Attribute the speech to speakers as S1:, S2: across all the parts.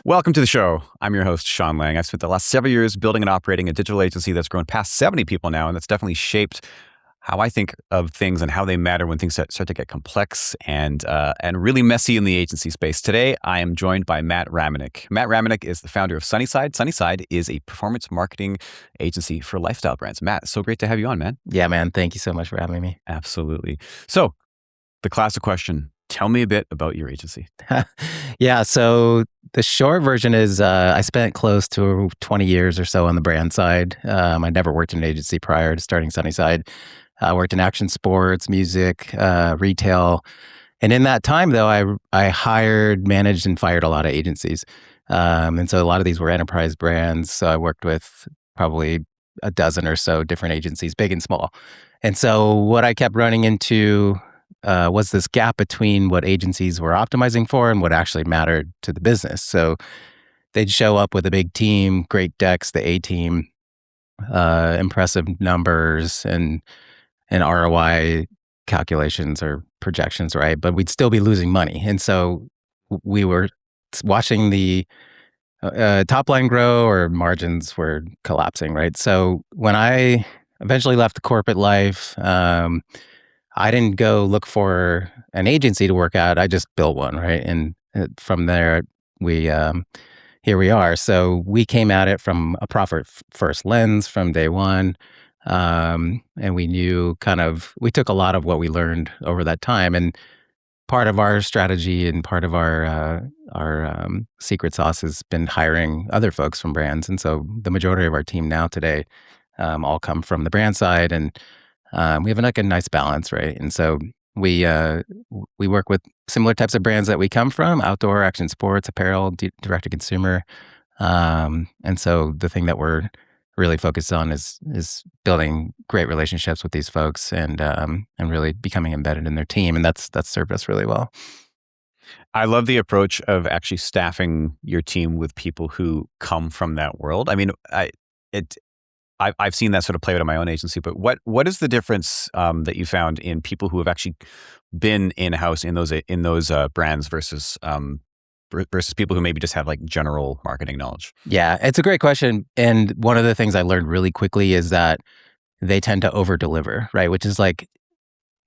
S1: Welcome to the show. I'm your host, Sean Lang. I've spent the last several years building and operating a digital agency that's grown past 70 people now, and that's definitely shaped how I think of things and how they matter when things start to get complex and really messy in the agency space. Today, I am joined by Matt Reminick. Matt Reminick is the founder of Sunnyside. Sunnyside is a performance marketing agency for lifestyle brands. Matt, so great to have you on, man.
S2: Yeah, man. Thank you so much for having me.
S1: Absolutely. So, the classic question. Tell me a bit about your agency.
S2: Yeah, so the short version is I spent close to 20 years or so on the brand side. I never worked in an agency prior to starting Sunnyside. I worked in action sports, music, retail. And in that time, though, I hired, managed, and fired a lot of agencies. And so a lot of these were enterprise brands. So I worked with probably a dozen or so different agencies, big and small. And so what I kept running into was this gap between what agencies were optimizing for and what actually mattered to the business. So they'd show up with a big team, great decks, the A team, impressive numbers and ROI calculations or projections, right? But we'd still be losing money. And so we were watching the top line grow or margins were collapsing, right? So when I eventually left the corporate life, I didn't go look for an agency to work at. I just built one, right? And from there, we here we are. So we came at it from a profit first lens from day one, and we knew we took a lot of what we learned over that time. And part of our strategy and part of our secret sauce has been hiring other folks from brands. And so the majority of our team now today all come from the brand side, and we have a nice balance, right? And so we work with similar types of brands that we come from: outdoor, action sports, apparel, direct to consumer. And so the thing that we're really focused on is building great relationships with these folks and really becoming embedded in their team, and that's served us really well.
S1: I love the approach of actually staffing your team with people who come from that world. I mean, I've seen that sort of play out in my own agency, but what is the difference that you found in people who have actually been in-house in those brands versus people who maybe just have like general marketing knowledge?
S2: Yeah, it's a great question. And one of the things I learned really quickly is that they tend to over deliver, right? Which is like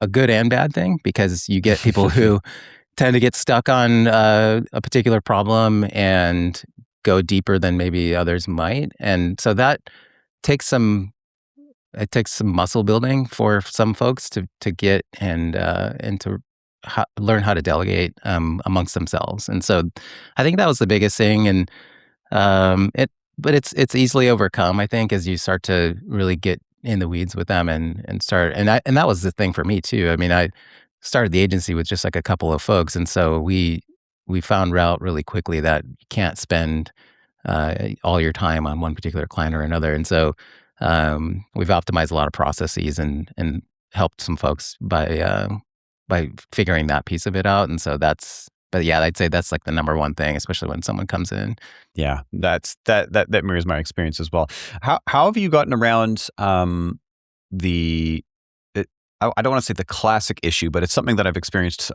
S2: a good and bad thing, because you get people who tend to get stuck on a particular problem and go deeper than maybe others might. And so that takes some muscle building for some folks to get and to learn how to delegate amongst themselves. And so I think that was the biggest thing. And but it's easily overcome, I think, as you start to really get in the weeds with them and start. And that was the thing for me too. I mean, I started the agency with just like a couple of folks, and so we found out really quickly that you can't spend all your time on one particular client or another. And so we've optimized a lot of processes and helped some folks by figuring that piece of it out. And so but yeah, I'd say that's like the number one thing, especially when someone comes in.
S1: Yeah, that mirrors my experience as well. How have you gotten around I don't want to say the classic issue, but it's something that I've experienced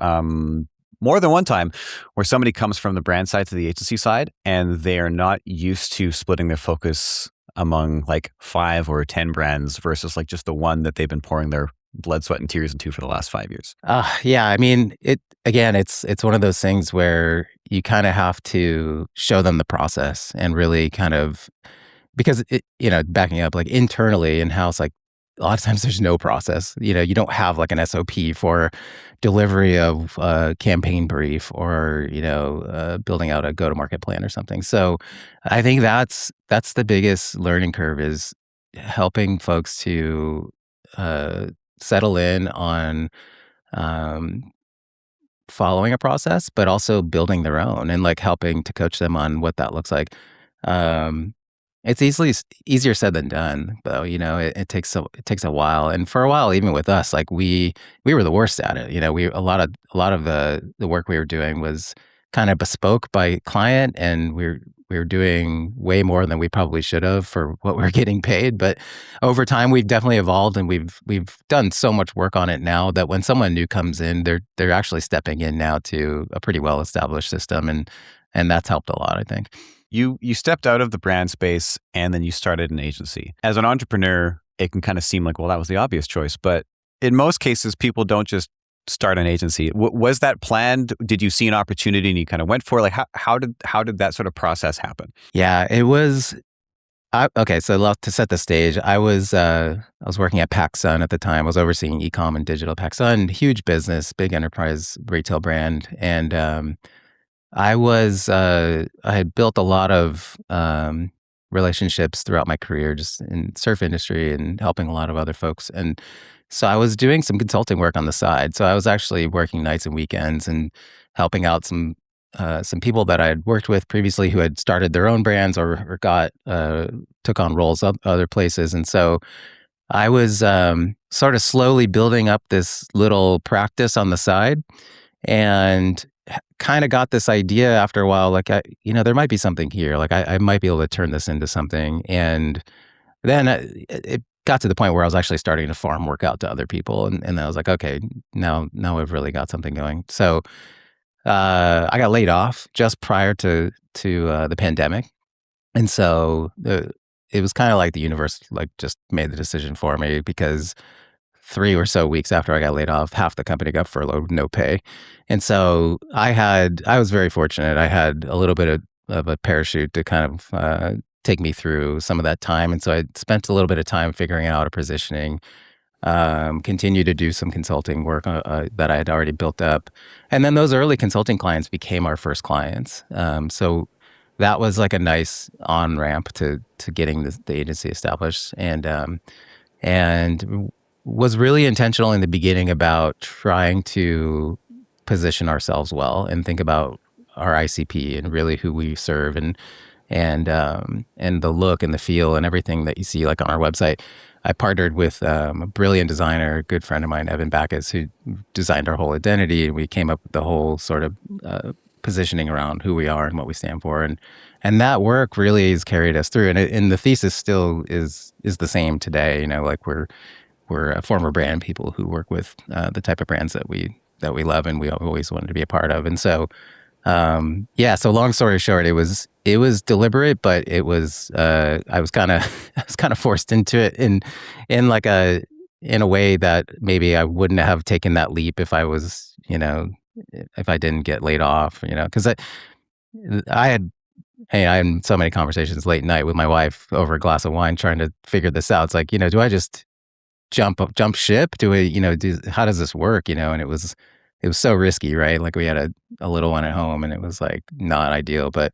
S1: more than one time, where somebody comes from the brand side to the agency side and they are not used to splitting their focus among like 5 or 10 brands versus like just the one that they've been pouring their blood, sweat, and tears into for the last 5 years.
S2: Yeah, I mean, it's one of those things where you kind of have to show them the process and really because backing up, like internally in-house, like a lot of times there's no process. You don't have like an SOP for delivery of a campaign brief or, building out a go-to-market plan or something. So I think that's the biggest learning curve, is helping folks to settle in on following a process, but also building their own and like helping to coach them on what that looks like. It's easier said than done, though. It takes a while, and for a while, even with us, like we were the worst at it. A lot of the work we were doing was kind of bespoke by client, and we were doing way more than we probably should have for what we were getting paid. But over time, we've definitely evolved, and we've done so much work on it now that when someone new comes in, they're actually stepping in now to a pretty well established system, and And that's helped a lot, I think.
S1: You stepped out of the brand space and then you started an agency. As an entrepreneur, it can kind of seem like, well, that was the obvious choice. But in most cases, people don't just start an agency. Was that planned? Did you see an opportunity and you kind of went for it? Like how did that sort of process happen?
S2: Yeah, it was. Okay, so to set the stage, I was working at PacSun at the time. I was overseeing e-com and digital. PacSun, huge business, big enterprise retail brand, and I had built a lot of relationships throughout my career, just in surf industry and helping a lot of other folks. And so I was doing some consulting work on the side. So I was actually working nights and weekends and helping out some people that I had worked with previously who had started their own brands or took on roles other places. And so I was sort of slowly building up this little practice on the side, and kind of got this idea after a while, like, there might be something here. Like I might be able to turn this into something. And then it got to the point where I was actually starting to farm work out to other people. And I was like, okay, now we've really got something going. So I got laid off just prior to the pandemic. And so it was kind of like the universe like just made the decision for me, because 3 or so weeks after I got laid off, half the company got furloughed, no pay. And so I was very fortunate. I had a little bit of a parachute to kind of take me through some of that time. And so I spent a little bit of time figuring out a positioning, continue to do some consulting work that I had already built up. And then those early consulting clients became our first clients. So that was like a nice on-ramp to getting the agency established. And was really intentional in the beginning about trying to position ourselves well and think about our ICP and really who we serve, and the look and the feel and everything that you see like on our website. I partnered with a brilliant designer, a good friend of mine, Evan Backus, who designed our whole identity, and we came up with the whole sort of positioning around who we are and what we stand for, and that work really has carried us through. And the thesis still is the same today. Like we're former brand people who work with the type of brands that we love and we always wanted to be a part of. And so, so long story short, it was deliberate, but it was I was kind of forced into it in a way that maybe I wouldn't have taken that leap if I was, if I didn't get laid off, because I had. Hey, I had so many conversations late night with my wife over a glass of wine trying to figure this out. It's like, do I just jump ship? Do we, how does this work? And it was so risky, right? Like we had a little one at home, and it was like not ideal, but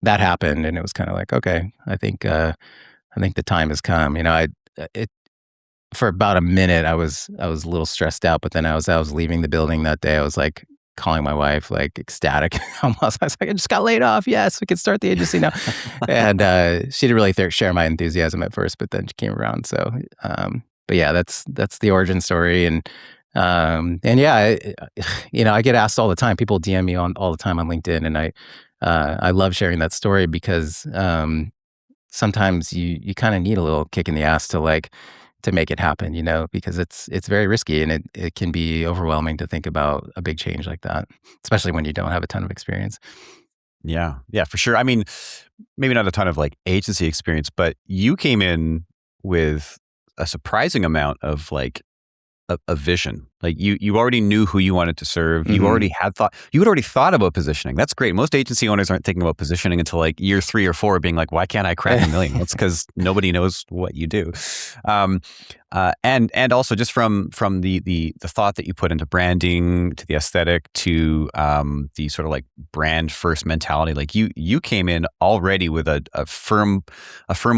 S2: that happened, and it was kind of like, okay, I think the time has come. For about a minute, I was a little stressed out, but then I was leaving the building that day. I was like calling my wife, like ecstatic almost. I was like, I just got laid off. Yes, we can start the agency now. And she didn't really share my enthusiasm at first, but then she came around. So, but yeah, that's the origin story. And yeah, I get asked all the time. People DM me all the time on LinkedIn, and I love sharing that story because sometimes you kind of need a little kick in the ass to make it happen, because it's very risky, and it can be overwhelming to think about a big change like that, especially when you don't have a ton of experience.
S1: Yeah, for sure. I mean, maybe not a ton of like agency experience, but you came in with a surprising amount of like a vision. Like you already knew who you wanted to serve.
S2: Mm-hmm.
S1: You had already thought about positioning. That's great. Most agency owners aren't thinking about positioning until like year 3 or 4, being like, why can't I crack $1 million? That's because nobody knows what you do. And also just from the thought that you put into branding, to the aesthetic, to the sort of like brand first mentality. Like you came in already with a firm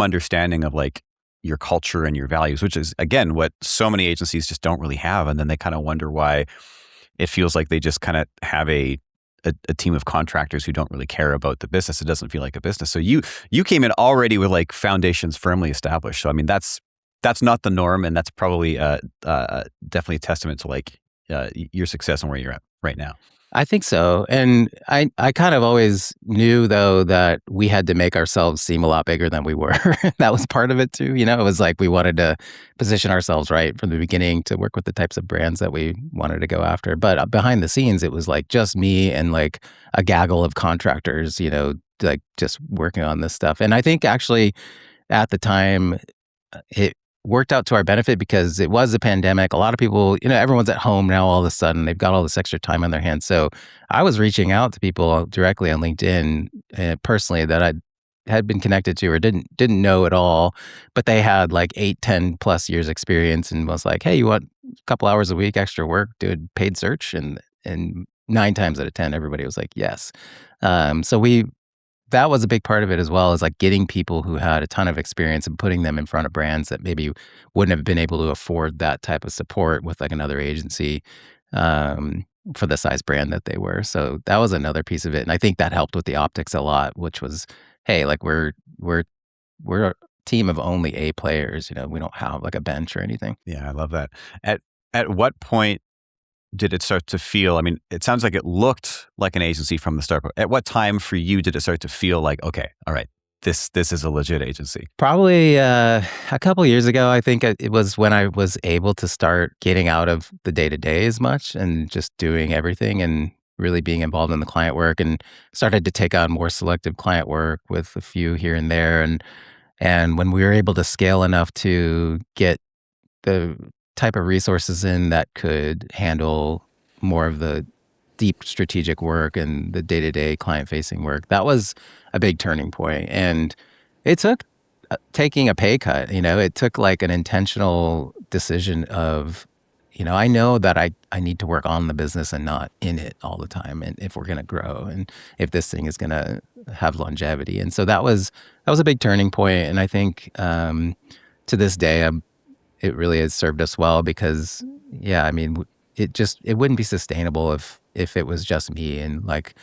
S1: understanding of like your culture and your values, which is, again, what so many agencies just don't really have. And then they kind of wonder why it feels like they just kind of have a team of contractors who don't really care about the business. It doesn't feel like a business. So you came in already with like foundations firmly established. So I mean, that's not the norm, and that's probably definitely a testament to like your success and where you're at right now?
S2: I think so. And I kind of always knew though that we had to make ourselves seem a lot bigger than we were. That was part of it too. It was like we wanted to position ourselves right from the beginning to work with the types of brands that we wanted to go after. But behind the scenes, it was like just me and like a gaggle of contractors, like just working on this stuff. And I think actually at the time, it worked out to our benefit because it was a pandemic. A lot of people, everyone's at home now all of a sudden. They've got all this extra time on their hands. So I was reaching out to people directly on LinkedIn personally that I had been connected to or didn't know at all, but they had like 8, 10 plus years experience and was like, hey, you want a couple hours a week extra work, do a paid search? And 9 times out of 10, everybody was like, yes. So that was a big part of it as well, is like getting people who had a ton of experience and putting them in front of brands that maybe wouldn't have been able to afford that type of support with like another agency for the size brand that they were. So that was another piece of it. And I think that helped with the optics a lot, which was, hey, like we're a team of only A players, we don't have like a bench or anything.
S1: Yeah, I love that. At what point did it start to feel, I mean, it sounds like it looked like an agency from the start, but at what time for you did it start to feel like, okay, all right, this is a legit agency?
S2: Probably a couple years ago, I think it was when I was able to start getting out of the day-to-day as much and just doing everything and really being involved in the client work, and started to take on more selective client work with a few here and there. And when we were able to scale enough to get the type of resources in that could handle more of the deep strategic work and the day-to-day client-facing work, that was a big turning point. And it took taking a pay cut. It took like an intentional decision of, I know that I need to work on the business and not in it all the time, and if we're going to grow and if this thing is going to have longevity. And so that was a big turning point. And I think to this day, it really has served us well because, yeah, I mean, it wouldn't be sustainable if it was just me and like,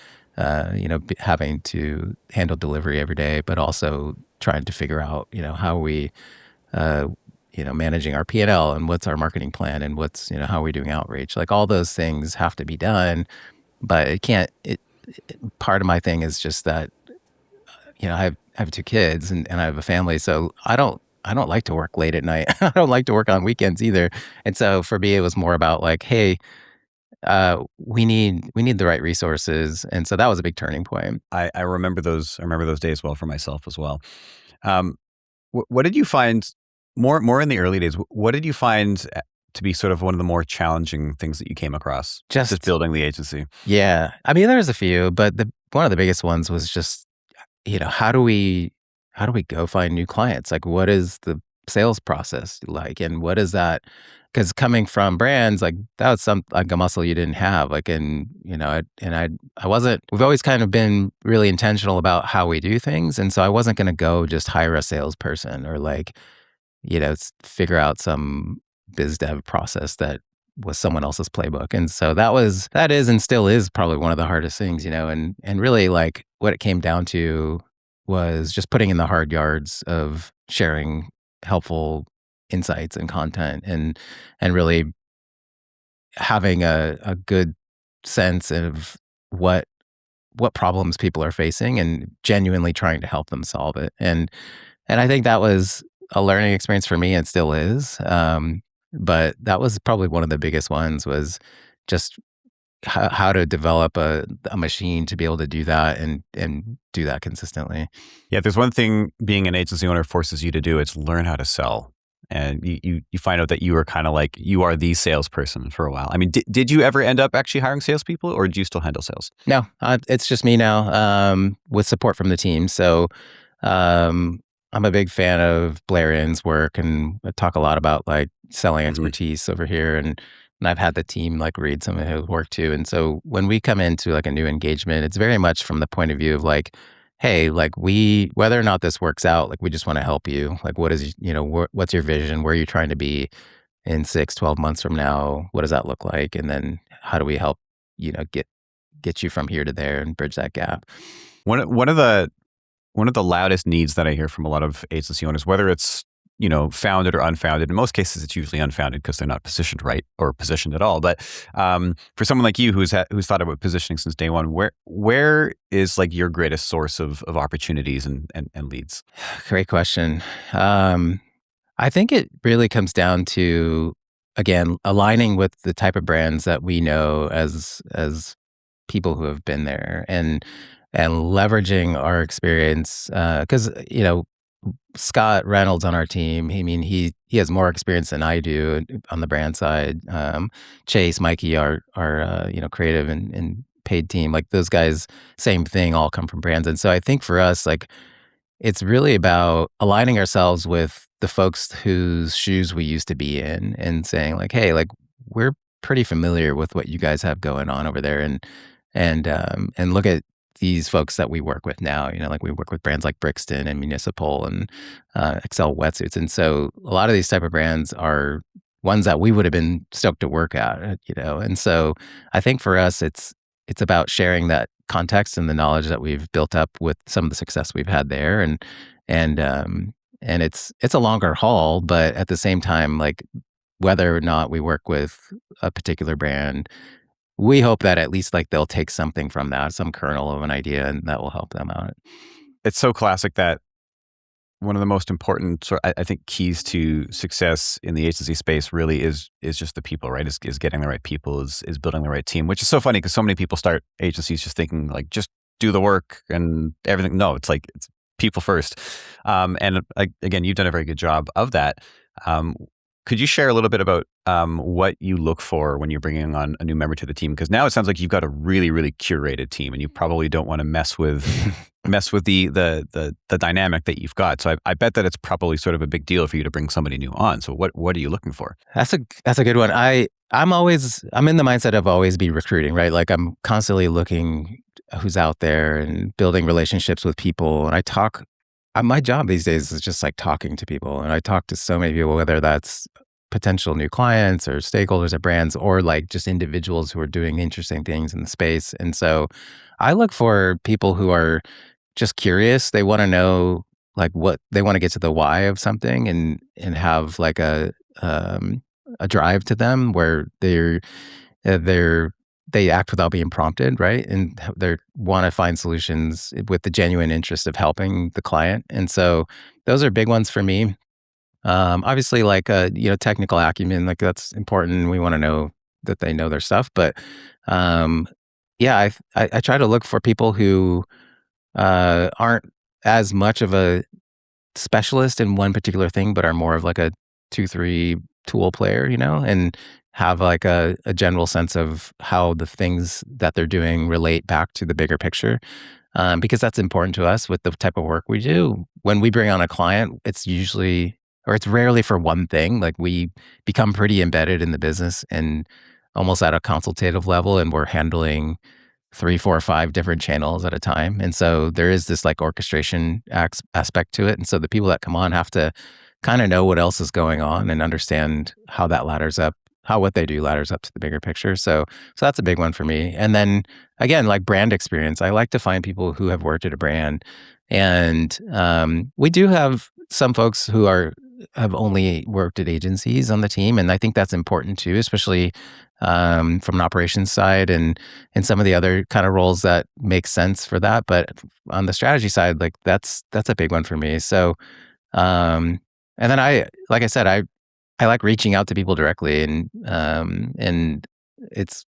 S2: having to handle delivery every day, but also trying to figure out, how we, managing our P&L and what's our marketing plan and what's, how are we doing outreach? Like all those things have to be done, but part of my thing is just that, I have 2 kids and I have a family, so I don't like to work late at night. I don't like to work on weekends either. And so for me, it was more about like, hey, we need the right resources. And so that was a big turning point.
S1: I remember those. I remember those days well for myself as well. What did you find more in the early days? What did you find to be sort of one of the more challenging things that you came across just building the agency?
S2: Yeah, I mean, there's a few, but one of the biggest ones was just, how do we go find new clients? Like, what is the sales process like, and what is that? Because coming from brands, like that was like a muscle you didn't have. Like, I wasn't. We've always kind of been really intentional about how we do things, and so I wasn't going to go just hire a salesperson or like, figure out some biz dev process that was someone else's playbook. And so that is and still is probably one of the hardest things, and really like what it came down to was just putting in the hard yards of sharing helpful insights and content, and really having a good sense of what problems people are facing and genuinely trying to help them solve it. And I think that was a learning experience for me and still is. But that was probably one of the biggest ones, was just how to develop a machine to be able to do that and do that consistently.
S1: Yeah, if there's one thing being an agency owner forces you to do, it's learn how to sell. And you find out that you are kind of like, you are the salesperson for a while. I mean, did you ever end up actually hiring salespeople, or do you still handle sales?
S2: No, it's just me now, with support from the team. So I'm a big fan of Blair Inn's work, and I talk a lot about like selling expertise over here. And I've had the team like read some of his work too. And so when we come into like a new engagement, it's very much from the point of view of like, hey, like whether or not this works out, like we just want to help you. Like, what is, what's your vision? Where are you trying to be in 6, 12 months from now? What does that look like? And then how do we help, get you from here to there and bridge that gap?
S1: One of the loudest needs that I hear from a lot of agency owners, whether it's founded or unfounded. In most cases, it's usually unfounded because they're not positioned right or positioned at all. But for someone like you who's thought about positioning since day one, where is like your greatest source of opportunities and leads?
S2: Great question. I think it really comes down to, again, aligning with the type of brands that we know as people who have been there, and leveraging our experience. Because Scott Reynolds on our team, he has more experience than I do on the brand side. Chase, Mikey, our creative and paid team, like those guys, same thing, all come from brands. And so I think for us, like, it's really about aligning ourselves with the folks whose shoes we used to be in and saying like, "Hey, like, we're pretty familiar with what you guys have going on over there, and look at these folks that we work with now." Like, we work with brands like Brixton and Municipal and Excel Wetsuits. And so a lot of these type of brands are ones that we would have been stoked to work at. And so I think for us, it's about sharing that context and the knowledge that we've built up with some of the success we've had there, and it's a longer haul, but at the same time, like, whether or not we work with a particular brand, we hope that at least like they'll take something from that, some kernel of an idea, and that will help them out.
S1: It's so classic that one of the most important, I think, keys to success in the agency space really is just the people, right? Is getting the right people, is building the right team, which is so funny because so many people start agencies just thinking like, just do the work and everything. No, it's like, it's people first. And again, you've done a very good job of that. Could you share a little bit about what you look for when you're bringing on a new member to the team? Because now it sounds like you've got a really, really curated team, and you probably don't want to mess with the dynamic that you've got. So I bet that it's probably sort of a big deal for you to bring somebody new on. So what are you looking for?
S2: That's a good one. I'm in the mindset of always be recruiting, right? Like, I'm constantly looking who's out there and building relationships with people. And my job these days is just like talking to people. And I talk to so many people, whether that's potential new clients or stakeholders at brands, or like just individuals who are doing interesting things in the space. And so I look for people who are just curious. They want to know, like, what they want to get to the why of something, and have like a drive to them where they act without being prompted, right? And they want to find solutions with the genuine interest of helping the client. And so those are big ones for me. Obviously, like, technical acumen, like, that's important. We want to know that they know their stuff. But yeah, I try to look for people who aren't as much of a specialist in one particular thing, but are more of like a 2, 3 tool player, and have like a general sense of how the things that they're doing relate back to the bigger picture. Because that's important to us with the type of work we do. When we bring on a client, it's rarely for one thing. Like, we become pretty embedded in the business and almost at a consultative level, and we're handling 3, 4, 5 different channels at a time. And so there is this like orchestration aspect to it. And so the people that come on have to kind of know what else is going on and understand how that ladders up, how what they do ladders up to the bigger picture. So that's a big one for me. And then again, like, brand experience. I like to find people who have worked at a brand. And we do have some folks who have only worked at agencies on the team. And I think that's important too, especially from an operations side and some of the other kind of roles that make sense for that. But on the strategy side, like, that's a big one for me. So, and then like I said, I like reaching out to people directly, and it's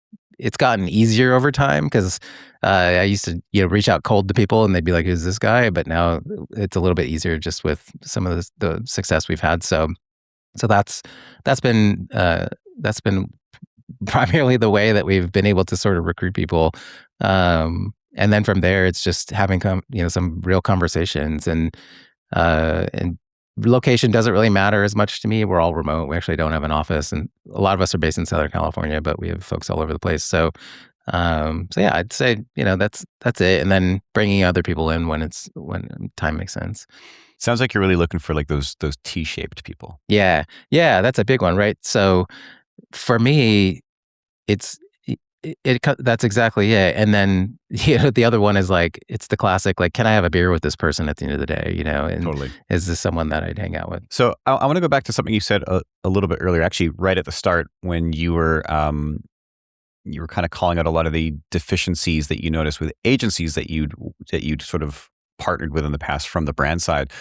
S2: gotten easier over time because I used to reach out cold to people and they'd be like, "Who's this guy?" But now it's a little bit easier just with some of the success we've had. So that's been primarily the way that we've been able to sort of recruit people. And then from there, it's just having some real conversations, and location doesn't really matter as much to me. We're all remote. We actually don't have an office, and a lot of us are based in Southern California, but we have folks all over the place. So yeah, I'd say that's it. And then bringing other people in when time makes sense.
S1: Sounds like you're really looking for like those T-shaped people.
S2: Yeah, that's a big one, right? So for me, it's That's exactly it. And then the other one is like, it's the classic, like, can I have a beer with this person at the end of the day? And
S1: Totally.
S2: is this someone that I'd hang out with?
S1: So I want to go back to something you said a little bit earlier, actually, right at the start when you were kind of calling out a lot of the deficiencies that you noticed with agencies that you'd sort of partnered with in the past from the brand side.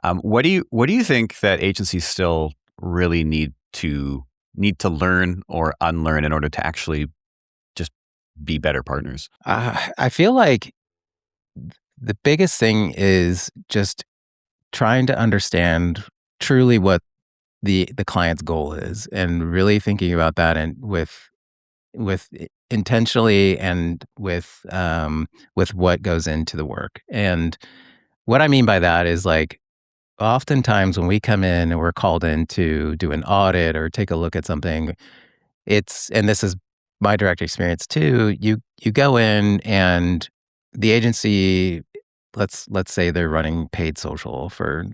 S1: What do you think that agencies still really need to learn or unlearn in order to actually just be better partners?
S2: I feel like the biggest thing is just trying to understand truly what the client's goal is, and really thinking about that, and intentionally, and with what goes into the work. And what I mean by that is, like, oftentimes when we come in and we're called in to do an audit or take a look at something, and this is my direct experience too, you go in and the agency, let's say they're running paid social, for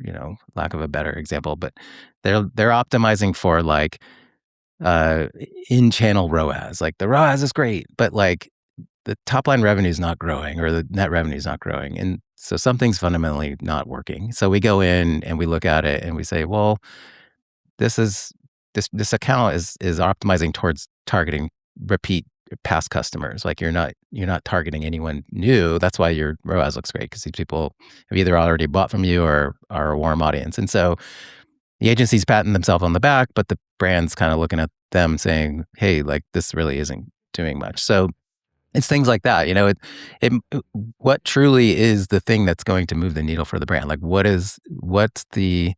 S2: lack of a better example, but they're optimizing for, like, uh in-channel ROAS. Like, the ROAS is great, but, like, the top line revenue is not growing, or the net revenue is not growing, and so something's fundamentally not working. So we go in and we look at it and we say, well, this is this account is optimizing towards targeting repeat past customers. Like, you're not targeting anyone new. That's why your ROAS looks great, because these people have either already bought from you or are a warm audience. And so the agency's patting themselves on the back, but the brand's kind of looking at them saying, hey, like, this really isn't doing much. So it's things like that. It what truly is the thing that's going to move the needle for the brand? Like, what's the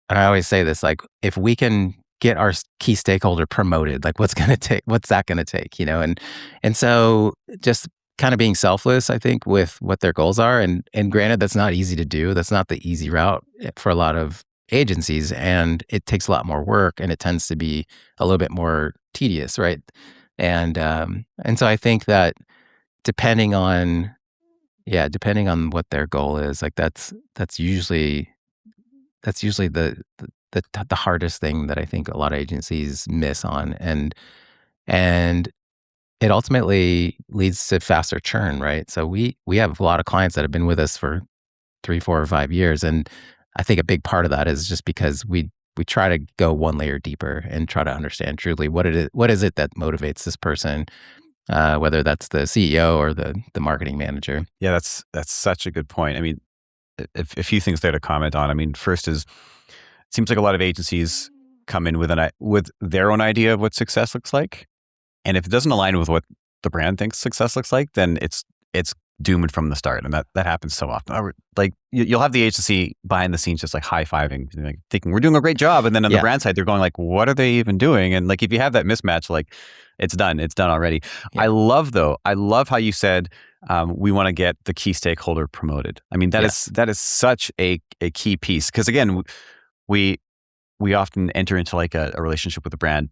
S2: and I always say this, like, if we can get our key stakeholder promoted, like, what's that gonna take? And so just kind of being selfless, I think, with what their goals are. And granted, that's not easy to do. That's not the easy route for a lot of agencies, and it takes a lot more work, and it tends to be a little bit more tedious, right? And so I think that depending on depending on what their goal is, like, that's usually the hardest thing that I think a lot of agencies miss on. And it ultimately leads to faster churn, right? So we have a lot of clients that have been with us for 3, 4, or 5 years, and I think a big part of that is just because we try to go one layer deeper and try to understand truly what is it that motivates this person, whether that's the CEO or the marketing manager.
S1: Yeah, that's such a good point. I mean, a few things there to comment on. I mean, first is it seems like a lot of agencies come in with their own idea of what success looks like, and if it doesn't align with what the brand thinks success looks like, then it's doomed from the start, and that happens so often. Like, you'll have the agency behind the scenes just like high fiving, like, thinking we're doing a great job, and then on the
S2: Yeah,
S1: brand side, they're going like, what are they even doing? And like, if you have that mismatch, like, it's done already.
S2: yeah,
S1: I love how you said we want to get the key stakeholder promoted. I mean, that
S2: yeah,
S1: is such a key piece, because again, we we often enter into like a relationship with the brand,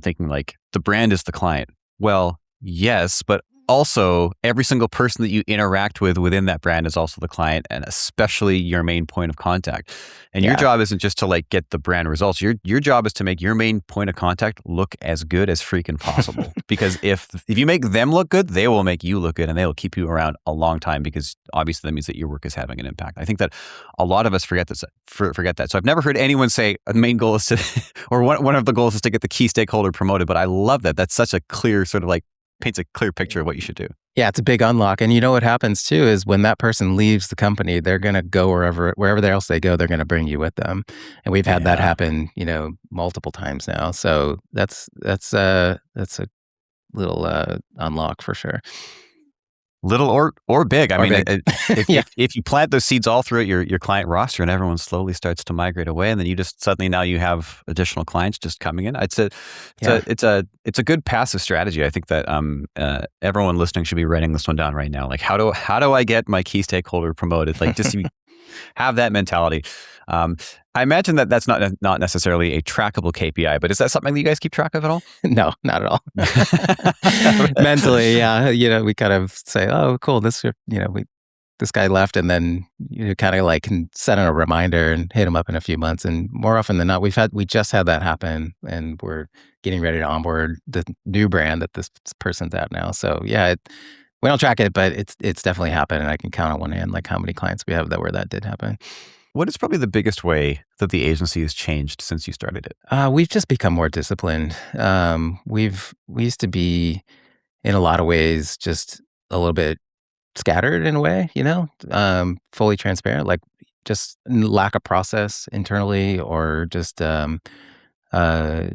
S1: thinking like the brand is the client. Well, yes, but also every single person that you interact with within that brand is also the client, and especially your main point of contact. And your
S2: yeah,
S1: job isn't just to like get the brand results. Your job is to make your main point of contact look as good as freaking possible. Because if you make them look good, they will make you look good, and they will keep you around a long time, because obviously that means that your work is having an impact. I think that a lot of us forget this, forget that. So I've never heard anyone say a main goal is to, or one of the goals is to get the key stakeholder promoted. But I love that. That's such a clear sort of like paints a clear picture of what you should do.
S2: yeah. It's a big unlock. And what happens too is when that person leaves the company, they're gonna go wherever else they go, they're gonna bring you with them. And we've had that
S1: Yeah.
S2: happen, multiple times now. So that's a little unlock for sure.
S1: Little or big. I
S2: Or
S1: mean,
S2: big.
S1: if,
S2: Yeah,
S1: if you plant those seeds all throughout your client roster, and everyone slowly starts to migrate away, and then you just suddenly now you have additional clients just coming in.
S2: yeah.
S1: It's a good passive strategy. I think that everyone listening should be writing this one down right now. Like, how do I get my key stakeholder promoted? Like, just to have that mentality. I imagine that that's not necessarily a trackable KPI, but is that something that you guys keep track of at all?
S2: No, not at all. Mentally, yeah. We kind of say, oh, cool. We this guy left, and then you kind of like can set in a reminder and hit him up in a few months. And more often than not, we just had that happen, and we're getting ready to onboard the new brand that this person's at now. So yeah, we don't track it, but it's definitely happened, and I can count on one hand like how many clients we have where that did happen.
S1: What is probably the biggest way that the agency has changed since you started it?
S2: We've just become more disciplined. We used to be in a lot of ways just a little bit scattered in a way, fully transparent, like just lack of process internally, or uh,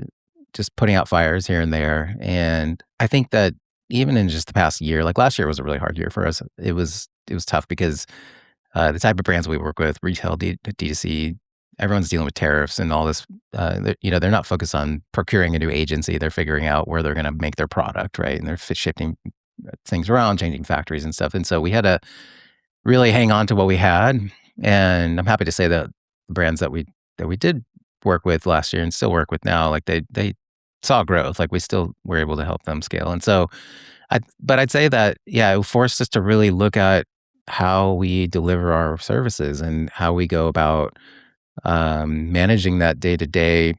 S2: just putting out fires here and there. And I think that even in just the past year, like last year was a really hard year for us. It was tough because the type of brands we work with, retail, D2C, everyone's dealing with tariffs and all this. They're not focused on procuring a new agency. They're figuring out where they're going to make their product, right? And they're shifting things around, changing factories and stuff. And so we had to really hang on to what we had. And I'm happy to say that the brands that we did work with last year and still work with now, like they saw growth. Like we still were able to help them scale. And so, but I'd say that it forced us to really look at how we deliver our services and how we go about managing that day to day,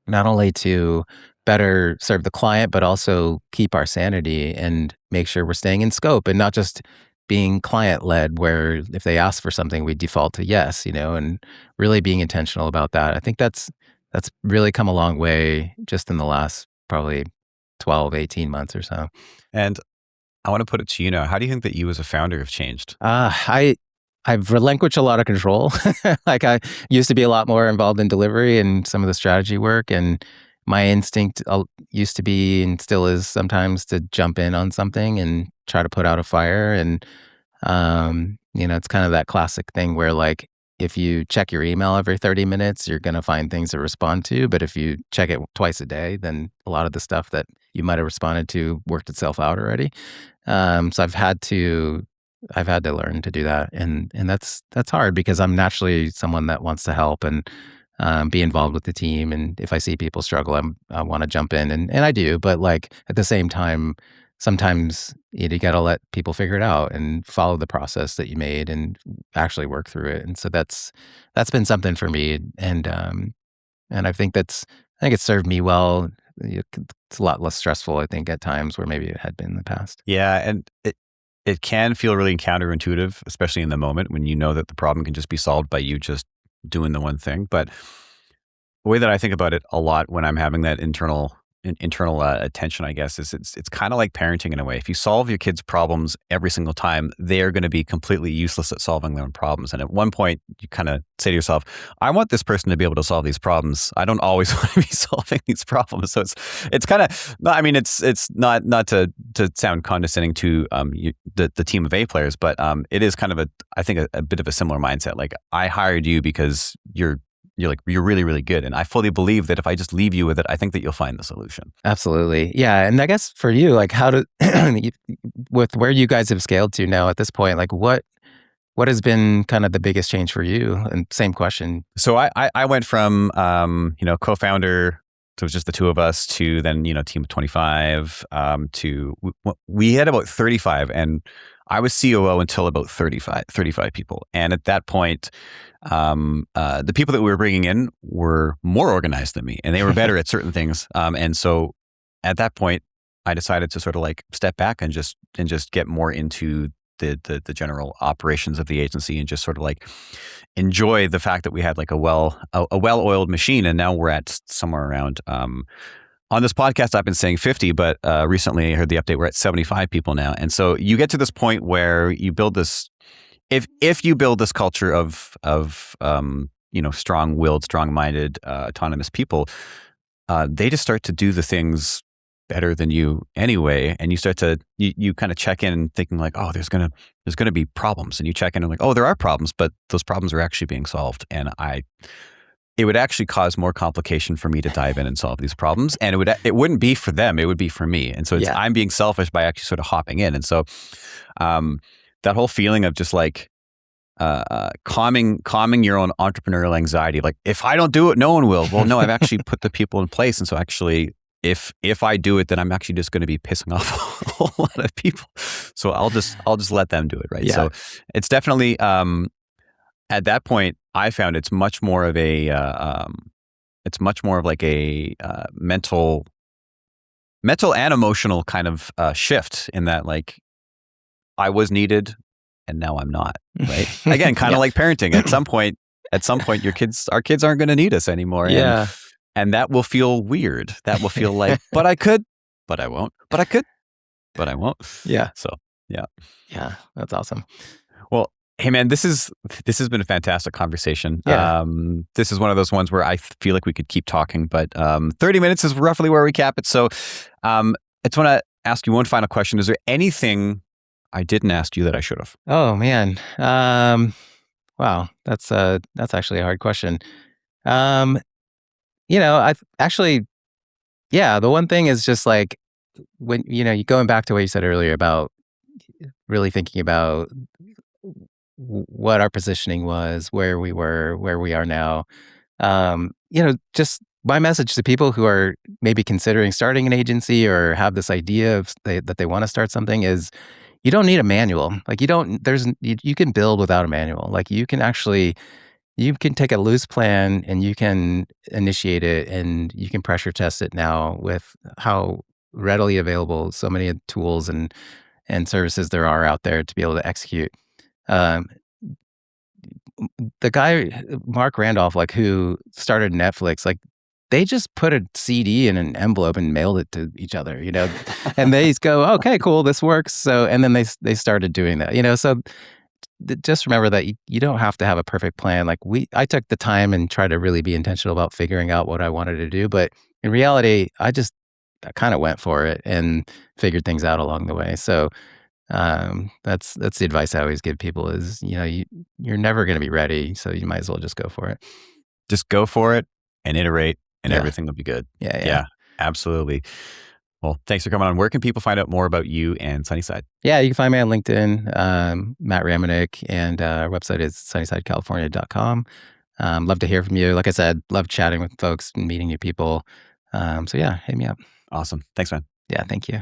S2: not only to better serve the client, but also keep our sanity and make sure we're staying in scope and not just being client led, where if they ask for something, we default to yes, and really being intentional about that. I think that's really come a long way just in the last probably 12, 18 months or so.
S1: And I want to put it to you now. How do you think that you as a founder have changed?
S2: I've relinquished a lot of control. Like I used to be a lot more involved in delivery and some of the strategy work, and my instinct used to be and still is sometimes to jump in on something and try to put out a fire. And it's kind of that classic thing where like if you check your email every 30 minutes, you're going to find things to respond to. But if you check it twice a day, then a lot of the stuff that you might have responded to worked itself out already. So I've had to learn to do that, and that's hard because I'm naturally someone that wants to help and be involved with the team. And if I see people struggle, I want to jump in, and I do. But like at the same time, sometimes you got to let people figure it out and follow the process that you made and actually work through it. And so that's been something for me, and I think it's served me well. It's a lot less stressful, I think, at times where maybe it had been in the past.
S1: Yeah, and it can feel really counterintuitive, especially in the moment when you know that the problem can just be solved by you just doing the one thing. But the way that I think about it a lot when I'm having that internal attention, I guess, is it's kind of like parenting in a way. If you solve your kids' problems every single time, they're going to be completely useless at solving their own problems. And at one point, you kind of say to yourself, I want this person to be able to solve these problems. I don't always want to be solving these problems. So it's kind of, I mean, it's not to sound condescending to the team of A players, but it is kind of I think a bit of a similar mindset. Like I hired you because you're really, really good. And I fully believe that if I just leave you with it, I think that you'll find the solution.
S2: Absolutely. Yeah. And I guess for you, like with where you guys have scaled to now at this point, like what has been kind of the biggest change for you? And same question.
S1: So I went from, co-founder, so it was just the two of us, to then, team of 25, to we had about 35, and I was COO until about 35 people. And at that point, the people that we were bringing in were more organized than me, and they were better at certain things. And so at that point, I decided to sort of like step back and just get more into the general operations of the agency and just sort of like enjoy the fact that we had like a well-oiled machine. And now we're at somewhere around, on this podcast, I've been saying 50, but recently I heard the update. We're at 75 people now. And so you get to this point where you build this, if you build this culture of strong-willed, strong-minded, autonomous people, they just start to do the things better than you anyway. And you start to, you kind of check in thinking like, oh, there's going to be problems. And you check in and like, oh, there are problems, but those problems are actually being solved. And it would actually cause more complication for me to dive in and solve these problems. And it wouldn't be for them, it would be for me. And so I'm being selfish by actually sort of hopping in. And so that whole feeling of just like calming your own entrepreneurial anxiety, like if I don't do it, no one will. Well, no, I've actually put the people in place. And so actually, if I do it, then I'm actually just going to be pissing off a whole lot of people. So I'll just let them do it, right?
S2: Yeah.
S1: So it's definitely at that point, I found it's much more of a like a mental and emotional kind of shift in that, like, I was needed and now I'm not, right? Again, kind of
S2: Yeah.
S1: like parenting. At some point, our kids aren't going to need us anymore.
S2: Yeah.
S1: And that will feel weird. That will feel like, but I could, but I won't, but I could, but I won't.
S2: Yeah.
S1: So, yeah.
S2: Yeah. That's awesome.
S1: Well, hey man, this has been a fantastic conversation.
S2: Yeah.
S1: This is one of those ones where I feel like we could keep talking, but 30 minutes is roughly where we cap it. So I just want to ask you one final question. Is there anything I didn't ask you that I should have?
S2: Oh man. Wow. That's actually a hard question. Um, I actually, yeah, the one thing is just like when, you going back to what you said earlier about really thinking about what our positioning was, where we were, where we are now. Just my message to people who are maybe considering starting an agency or have this idea that they want to start something is you don't need a manual. Like you can build without a manual. Like you can take a loose plan and you can initiate it and you can pressure test it now with how readily available so many tools and services there are out there to be able to execute. Um, the guy Mark Randolph, like who started Netflix, like they just put a CD in an envelope and mailed it to each other, and they go, okay, cool, this works. So, and then they started doing that, So just remember that you don't have to have a perfect plan. Like I took the time and tried to really be intentional about figuring out what I wanted to do, but in reality, I kind of went for it and figured things out along the way. So that's the advice I always give people is, you're never going to be ready. So you might as well just go for it.
S1: Just go for it and iterate and
S2: Yeah.
S1: everything will be good.
S2: Yeah.
S1: Absolutely. Well, thanks for coming on. Where can people find out more about you and Sunnyside?
S2: Yeah, you can find me on LinkedIn, Matt Reminick, and our website is sunnysidecalifornia.com. Love to hear from you. Like I said, love chatting with folks and meeting new people. So yeah, hit me up.
S1: Awesome. Thanks, man.
S2: Yeah, thank you.